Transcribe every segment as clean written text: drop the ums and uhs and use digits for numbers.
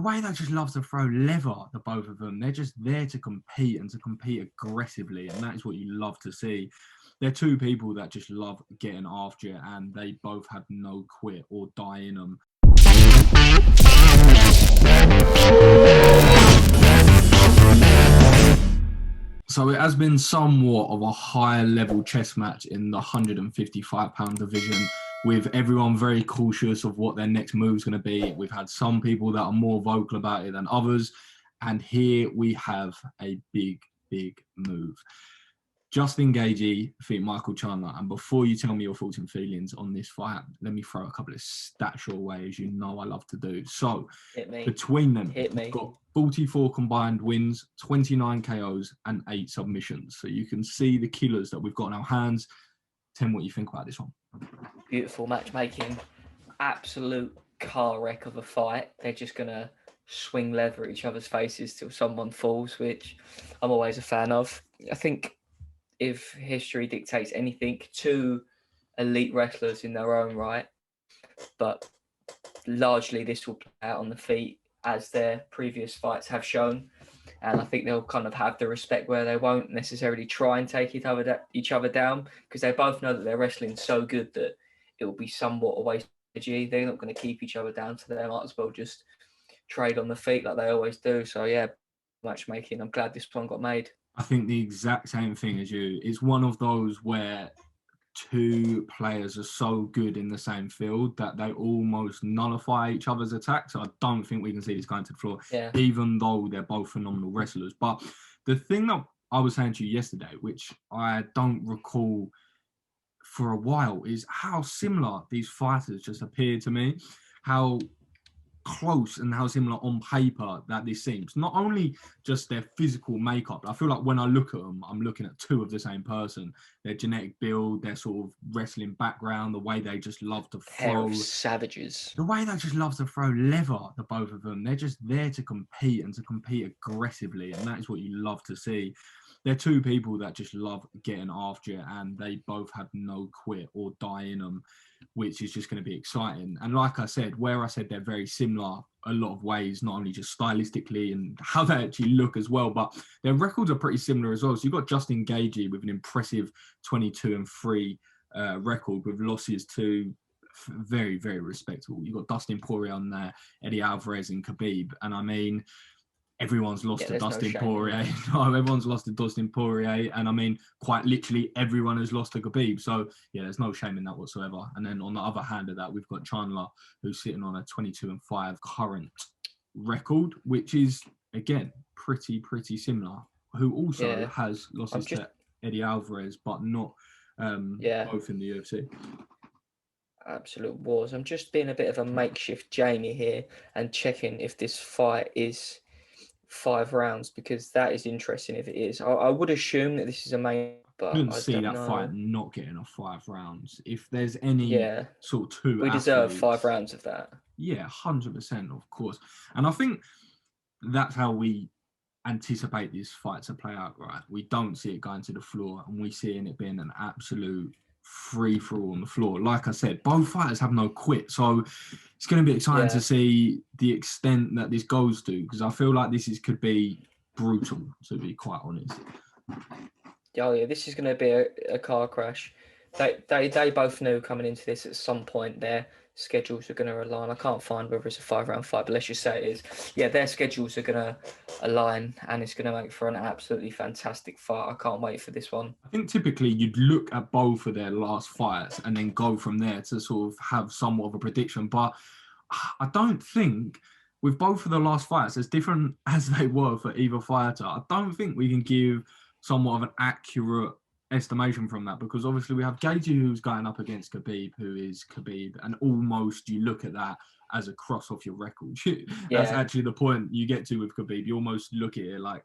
way they just love to throw leather, the both of them. They're just there to compete and to compete aggressively, and that is what you love to see. They're two people that just love getting after it, and they both have no quit or die in them. So it has been somewhat of a higher level chess match in the 155-pound division, with everyone very cautious of what their next move is going to be. We've had some people that are more vocal about it than others. And here we have a big move. Justin Gaethje defeat Michael Chandler. And before you tell me your thoughts and feelings on this fight, let me throw a couple of stats your way, as you know I love to do. So between them, we've got 44 combined wins, 29 KOs, and 8 submissions. So you can see the killers that we've got in our hands. Tell me what you think about this one. Beautiful matchmaking. Absolute car wreck of a fight. They're just going to swing leather at each other's faces till someone falls, which I'm always a fan of. I think if history dictates anything, two elite wrestlers in their own right, but largely this will play out on the feet as their previous fights have shown. And I think they'll kind of have the respect where they won't necessarily try and take each other down, because they both know that they're wrestling so good that it will be somewhat a waste of energy. They're not going to keep each other down, so they might as well just trade on the feet like they always do. So yeah, matchmaking. I'm glad this one got made. I think the exact same thing as you. It's one of those where two players are so good in the same field that they almost nullify each other's attacks. So I don't think we can see this going to the floor, even though they're both phenomenal wrestlers. But the thing that I was saying to you yesterday, which I don't recall for a while, is how similar these fighters just appear to me. How close and how similar on paper that this seems. Not only just their physical makeup, I feel like when I look at them, I'm looking at two of the same person. Their genetic build, their sort of wrestling background, the way they just love to throw. Savages. The way they just love to throw leather, the both of them. They're just there to compete and to compete aggressively, and that is what you love to see. They're two people that just love getting after it, and they both have no quit or die in them, which is just going to be exciting. And like I said, where I said they're very similar a lot of ways, not only just stylistically and how they actually look as well, but their records are pretty similar as well. So you've got Justin Gaethje with an impressive 22-3 record with losses to very respectable. You've got Dustin Poirier on there, Eddie Alvarez and Khabib. And I mean, everyone's lost to Dustin Poirier. No, everyone's lost to Dustin Poirier. And I mean, quite literally everyone has lost to Khabib. So yeah, there's no shame in that whatsoever. And then on the other hand of that, we've got Chandler, who's sitting on a 22-5 current record, which is, again, pretty similar, who also has losses to Eddie Alvarez, but not both in the UFC. Absolute wars. I'm just being a bit of a makeshift Jamie here and checking if this fight is 5 rounds, because that is interesting if it is. I would assume that this is a main, but I couldn't see that fight not getting a 5 rounds. If there's any sort of two, we deserve 5 rounds of that. Yeah, 100%, of course. And I think that's how we anticipate this fight to play out, right? We don't see it going to the floor, and we see it being an absolute free-for-all on the floor. Like I said, both fighters have no quit, so it's going to be exciting to see the extent that this goes to, because I feel like could be brutal, to be quite honest. Oh yeah, this is going to be a car crash. They both knew coming into this at some point their schedules are going to align. I can't find whether it's a 5-round fight, but let's just say it is. Yeah, their schedules are going to align, and it's going to make for an absolutely fantastic fight. I can't wait for this one. I think typically you'd look at both of their last fights and then go from there to sort of have somewhat of a prediction. But I don't think with both of the last fights, as different as they were for either fighter, I don't think we can give somewhat of an accurate estimation from that, because obviously we have Gaethje, who's going up against Khabib, who is Khabib, and almost you look at that as a cross off your record. That's actually the point you get to with Khabib. You almost look at it like,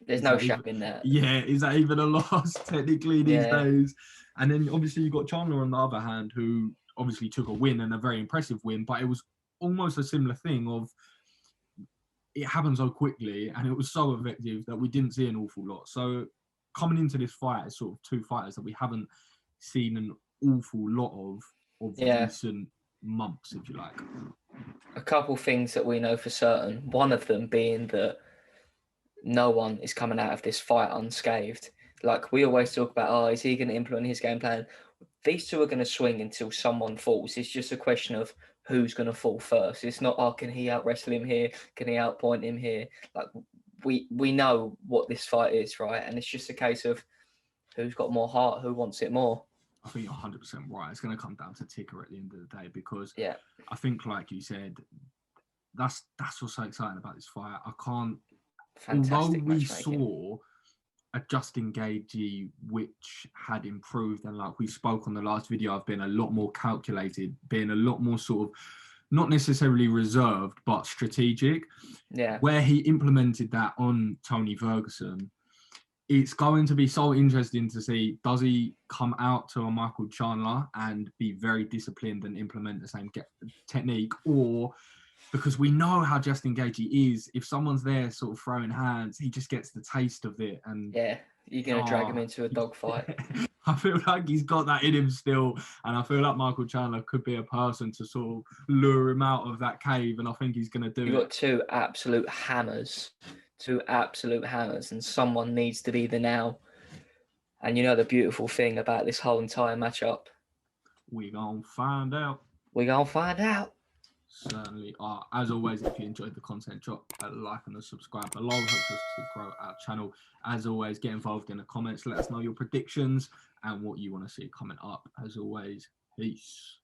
there's no shame in that. Yeah, is that even a loss technically these days? And then obviously you've got Chandler on the other hand, who obviously took a win, and a very impressive win, but it was almost a similar thing of it happened so quickly and it was so effective that we didn't see an awful lot. So coming into this fight as sort of two fighters that we haven't seen an awful lot of recent months, if you like. A couple things that we know for certain. One of them being that no one is coming out of this fight unscathed. Like we always talk about, oh, is he going to implement his game plan? These two are going to swing until someone falls. It's just a question of who's going to fall first. It's not, oh, can he out wrestle him here? Can he outpoint him here? Like we know what this fight is, right? And it's just a case of who's got more heart, who wants it more. I think you're 100% right. It's going to come down to ticker at the end of the day, because yeah, I think, like you said, that's what's so exciting about this fight. I can't. Fantastic. Although we saw a Justin Gaethje which had improved, and like we spoke on the last video, I've been a lot more calculated, being a lot more sort of not necessarily reserved but strategic. Yeah. Where he implemented that on Tony Ferguson, it's going to be so interesting to see, does he come out to a Michael Chandler and be very disciplined and implement the same technique, or because we know how Justin Gaethje is, if someone's there sort of throwing hands, he just gets the taste of it. And yeah, you're going to drag him into a dogfight. I feel like he's got that in him still, and I feel like Michael Chandler could be a person to sort of lure him out of that cave, and I think he's going to do it. You've got two absolute hammers, and someone needs to be the now. And you know the beautiful thing about this whole entire matchup? We're going to find out. We're going to find out. Certainly are. As always, if you enjoyed the content, drop a like and a subscribe below. Helps us to grow our channel. As always, get involved in the comments. Let us know your predictions and what you want to see coming up. As always, peace.